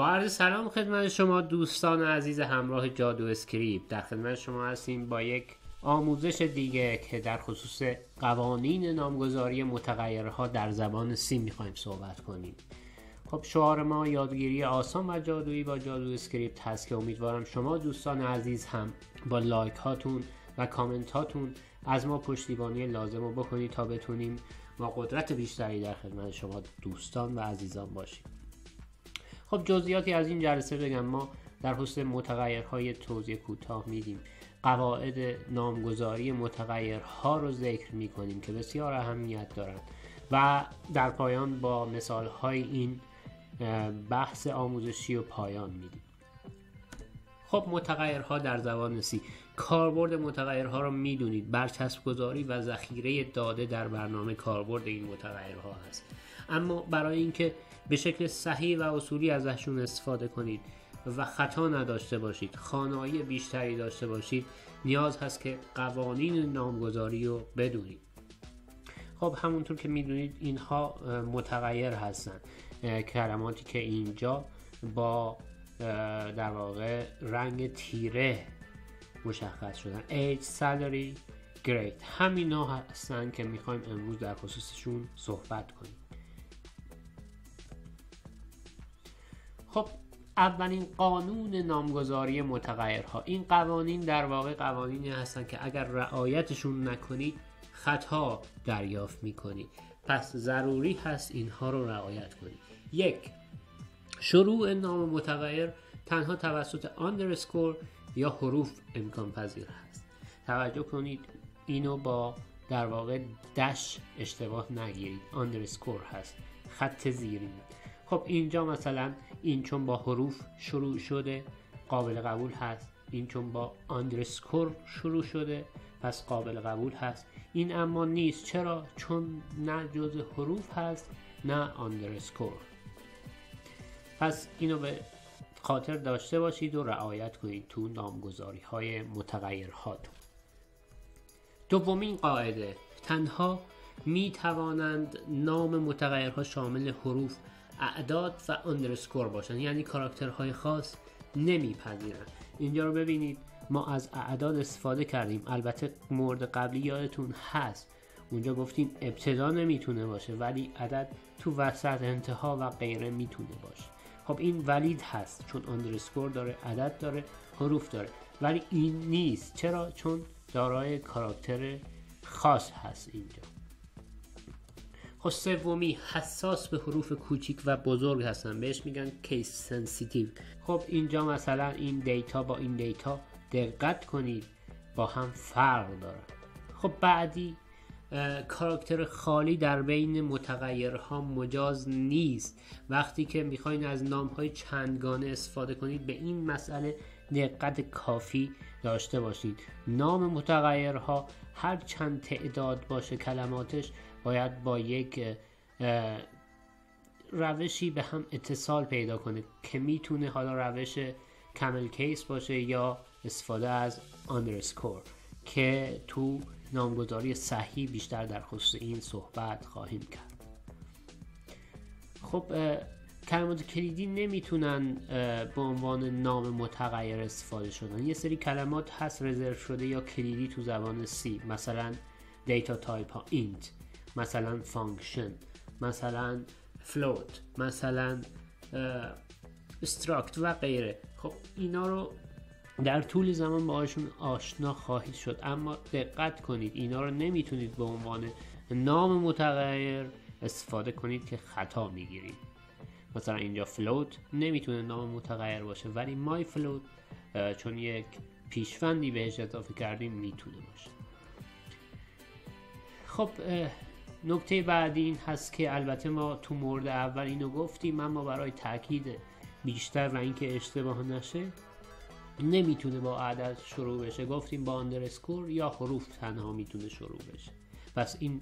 با عرض سلام خدمت شما دوستان عزیز همراه جادو اسکریپت، در خدمت شما هستیم با یک آموزش دیگه که در خصوص قوانین نامگذاری متغیرها در زبان سی میخوایم صحبت کنیم. خب شعار ما یادگیری آسان و جادویی با جادو اسکریپت هست که امیدوارم شما دوستان عزیز هم با لایک هاتون و کامنت هاتون از ما پشتیبانی لازم رو بکنید تا بتونیم با قدرت بیشتری در خدمت شما دوستان و عزیزان باشیم. خب جزئیاتی از این جلسه بگم. ما در خصوص متغیرهای توضیح کوتاه میدیم، قواعد نامگذاری متغیرها رو ذکر میکنیم که بسیار اهمیت دارند و در پایان با مثالهای این بحث آموزشی و پایان میدیم. خب متغیرها در زبان سی، کاربرد متغیرها رو میدونید، برچسب گذاری و ذخیره داده در برنامه کاربرد این متغیرها هست. اما برای اینکه به شکل صحیح و اصولی ازشون استفاده کنید و خطا نداشته باشید، خوانایی بیشتری داشته باشید، نیاز هست که قوانین نامگذاری رو بدونید. خب همونطور که میدونید اینها متغیر هستن، کلماتی که اینجا با در واقع رنگ تیره مشخص شدن. age، salary، grade، همینا هستن که میخوایم امروز در خصوصشون صحبت کنیم. خب اولین قانون نامگذاری متغیرها، این قوانین در واقع قوانینی هستن که اگر رعایتشون نکنید خطا دریافت میکنید، پس ضروری هست اینها رو رعایت کنید. یک، شروع نام متغیر تنها توسط آندرسکور یا حروف امکان پذیر هست. توجه کنید اینو با در واقع دش اشتباه نگیرید، آندرسکور هست، خط زیرین. خب اینجا مثلا این چون با حروف شروع شده قابل قبول هست، این چون با آندرسکور شروع شده پس قابل قبول هست. این اما نیست. چرا؟ چون نه جزء حروف هست نه آندرسکور. پس اینو به خاطر داشته باشید و رعایت کنید تو نامگذاری های متغیرهاتون. دومین قاعده، تنها می توانند نام متغیرها شامل حروف، اعداد و آندرسکور باشن، یعنی کاراکترهای خاص نمیپذیرند. اینجا رو ببینید ما از اعداد استفاده کردیم، البته مورد قبلی یادتون هست اونجا گفتیم ابتدا نمیتونه باشه ولی عدد تو وسط، انتها و غیره میتونه باشه. خب این ولید هست چون آندرسکور داره، عدد داره، حروف داره، ولی این نیست. چرا؟ چون دارای کاراکتر خاص هست اینجا. خب سومی، حساس به حروف کوچیک و بزرگ هستن، بهش میگن کیس سنسیتیو. خب اینجا مثلا این دیتا با این دیتا دقت کنید با هم فرق داره. خب بعدی، کاراکتر خالی در بین متغیرها مجاز نیست. وقتی که میخواین از نامهای چندگانه استفاده کنید به این مسئله دقت کافی داشته باشید. نام متغیرها هر چند تعداد باشه کلماتش باید با یک روشی به هم اتصال پیدا کنه که میتونه حالا روش کامل کیس باشه یا استفاده از آندرسکور که تو نامگذاری صحیح بیشتر در خصوص این صحبت خواهیم کرد. خب کلمات کلیدی نمیتونن به عنوان نام متغیر استفاده شدن. یه سری کلمات هست رزرو شده یا کلیدی تو زبان سی، مثلا دیتا تایپ ها اینت، مثلا فانکشن، مثلا فلوت، مثلا استراکت و غیره. خب اینا رو در طول زمان باهاشون آشنا خواهید شد، اما دقت کنید اینا رو نمیتونید به عنوان نام متغیر استفاده کنید که خطا میگیرید. مثلا اینجا فلوت نمیتونه نام متغیر باشه ولی مای فلوت چون یک پیشوندی بهش اضافه کردیم میتونه باشه. خب نکته بعدی این هست که البته ما تو مورد اول اینو گفتیم، اما برای تاکید بیشتر و اینکه اشتباه نشه نمیتونه با عدد شروع بشه، گفتیم با آندرسکور یا حروف تنها میتونه شروع بشه. پس این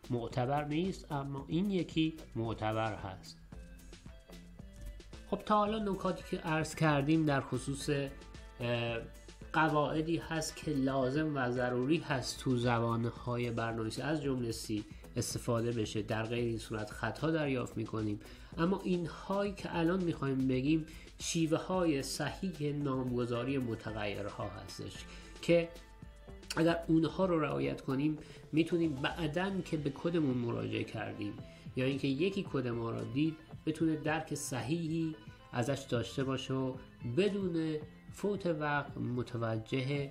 معتبر نیست، اما این یکی معتبر هست. خب تا حالا نکاتی که عرض کردیم در خصوص قواعدی هست که لازم و ضروری هست تو زبانهای برنامه‌نویسی از جمله سی استفاده بشه، در غیر این صورت خطا دریافت میکنیم. اما این هایی که الان میخوایم بگیم شیوه های صحیح نامگذاری متغیرها هستش که اگر اونها رو رعایت کنیم میتونیم بعدن که به کدمون مراجعه کردیم یا اینکه یکی کد ما رو دید بتونه درک صحیحی ازش داشته باشه و بدون فوت وقت متوجه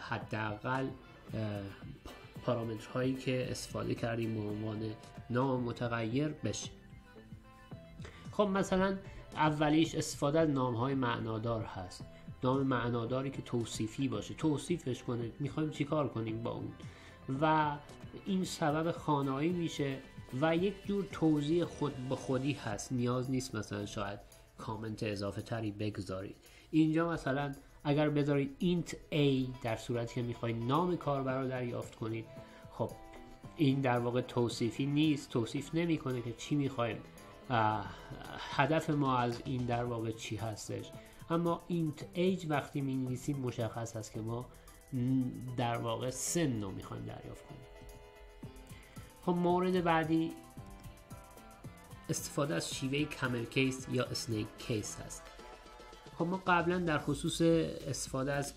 حداقل پارامترهایی که استفاده کردیم به عنوان نام متغیر بشه. خب مثلا اولیش استفاده از نام‌های معنادار هست. نام معناداری که توصیفی باشه، توصیفش کنه میخوایم چیکار کنیم با اون و این سبب خانایی میشه و یک جور توضیح خود به خودی هست، نیاز نیست مثلا شاید کامنت اضافه تری بگذارید. اینجا مثلا اگر بذارید int a در صورتی که میخواید نام کاربر رو دریافت کنید، خب این در واقع توصیفی نیست، توصیف نمیکنه که چی میخوایم، هدف ما از این در واقع چی هستش. اما int age وقتی می نویسیم مشخص هست که ما در واقع سن رو میخوایم دریافت کنیم. خب مورد بعدی استفاده از شیوه کامل کیس یا اسنیک کیس هست. خب ما قبلا در خصوص استفاده از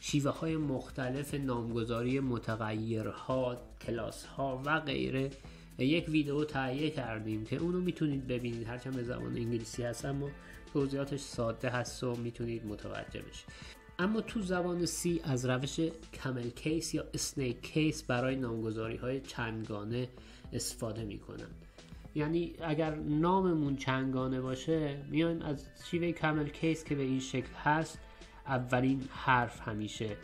شیوه های مختلف نامگذاری متغیرها، کلاس ها و غیره یک ویدیو تهیه کردیم که اونو میتونید ببینید، هرچند به زبان انگلیسی هست اما توضیحاتش ساده هست و میتونید متوجه بشید. اما تو زبان C از روش کامل کیس یا اسنیک کیس برای نامگذاری های چندگانه استفاده میکنن. یعنی اگر ناممون چندگانه باشه میایم از شیوه کامل کیس که به این شکل هست، اولین حرف همیشه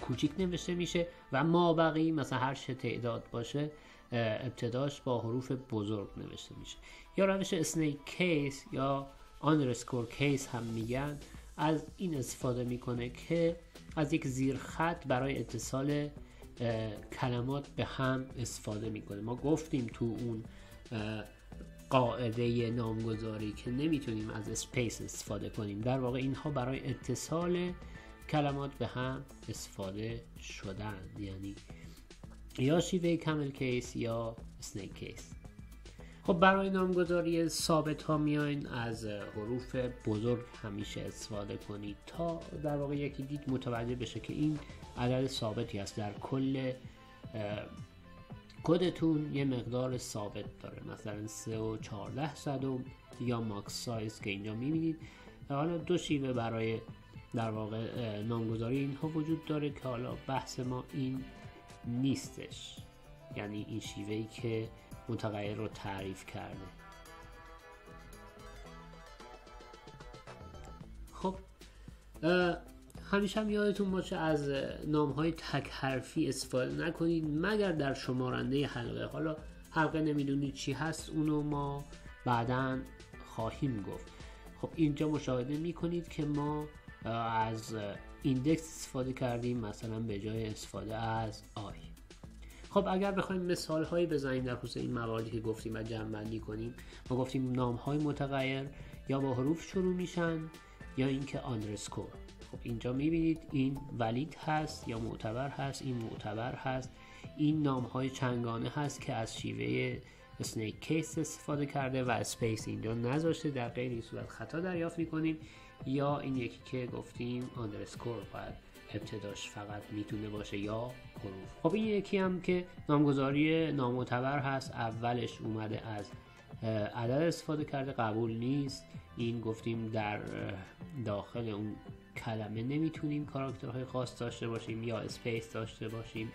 کوچیک نوشته میشه و مابقی مثلا هر چه تعداد باشه ابتداش با حروف بزرگ نوشته میشه. یا روش اسنیک کیس یا آندرسکور کیس هم میگن، از این استفاده میکنه که از یک زیرخط برای اتصال کلمات به هم استفاده میکنه. ما گفتیم تو اون قاعده نامگذاری که نمیتونیم از اسپیس استفاده کنیم، در واقع اینها برای اتصال کلمات به هم استفاده شدن، یعنی یا شیوه کامل کیس یا اسنیک کیس. خب برای نامگذاری ثابت ها میاین از حروف بزرگ همیشه استفاده کنید تا در واقع یکی دید متوجه بشه که این عدد ثابتی است، در کل کدتون یه مقدار ثابت داره، مثلا 3 و 14 صدم یا ماکس سایز که اینجا میبینید. حالا دو شیوه برای در واقع نامگذاری اینها وجود داره که حالا بحث ما این نیستش، یعنی این شیوهی که متغیر رو تعریف کرده. خب همیشه هم یادتون باشه از نام‌های تک حرفی استفاده نکنید مگر در شمارنده حلقه. حالا حلقه نمیدونید چی هست، اونو ما بعداً خواهیم گفت. خب اینجا مشاهده میکنید که ما از ایندکس استفاده کردیم مثلا به جای استفاده از آی. خب اگر بخوایم مثال هایی بزنیم در خصوص این مواردی که گفتیم و جمع کنیم، ما گفتیم نام های متغیر یا با حروف شروع میشن یا اینکه آندرسکور. خب اینجا میبینید این ولید هست یا معتبر هست، این معتبر هست. این نام های چندگانه هست که از شیوه اسنیک کیس استفاده کرده و اسپیس اینجا نذاشته، در غیر این صورت خطا دریافت میکنیم. یا این یکی که گفتیم آندرسکور باید ابتداش فقط میتونه باشه یا حروف. خب این یکی هم که نامگذاری نامعتبر هست، اولش اومده از عدد استفاده کرده، قبول نیست. این گفتیم در داخل اون کلمه نمیتونیم کاراکترهای خاص داشته باشیم یا اسپیس داشته باشیم،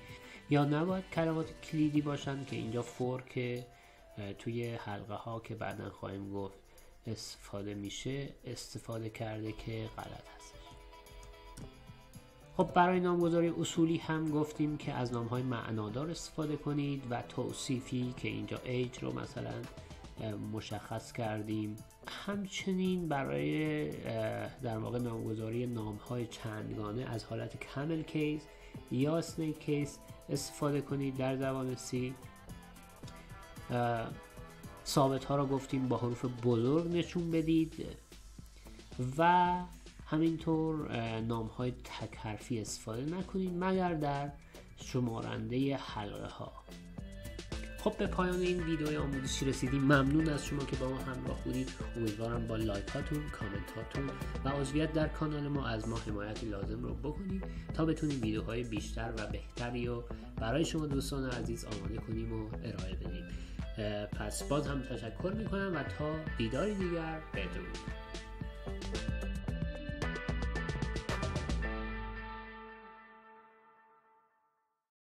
یا نباید کلمات کلیدی باشن که اینجا فور که توی حلقه ها که بعداً خواهیم گفت استفاده میشه استفاده کرده که غلط هستش. خب برای نامگذاری اصولی هم گفتیم که از نام‌های معنادار استفاده کنید و توصیفی که اینجا age رو مثلا مشخص کردیم. همچنین برای در واقع نامگذاری نام‌های چندگانه از حالت کامل کیس یا اسنیک کیس استفاده کنید. در زبان C ثابت ها رو گفتیم با حروف بزرگ نشون بدید و همینطور نام های تک حرفی استفاده نکنید مگر در شمارنده حلقه ها. خب به پایان این ویدیوی آموزشی رسیدیم. ممنون از شما که با ما همراه بودید. امیدوارم با لایک هاتون، کامنت هاتون و عضویت در کانال ما از ما حمایت لازم رو بکنید تا بتونیم ویدیوهای بیشتر و بهتری رو برای شما دوستان عزیز آماده کنیم و ارائه بدیم. پس باز هم تشکر میکنم و تا دیداری دیگر بدرود.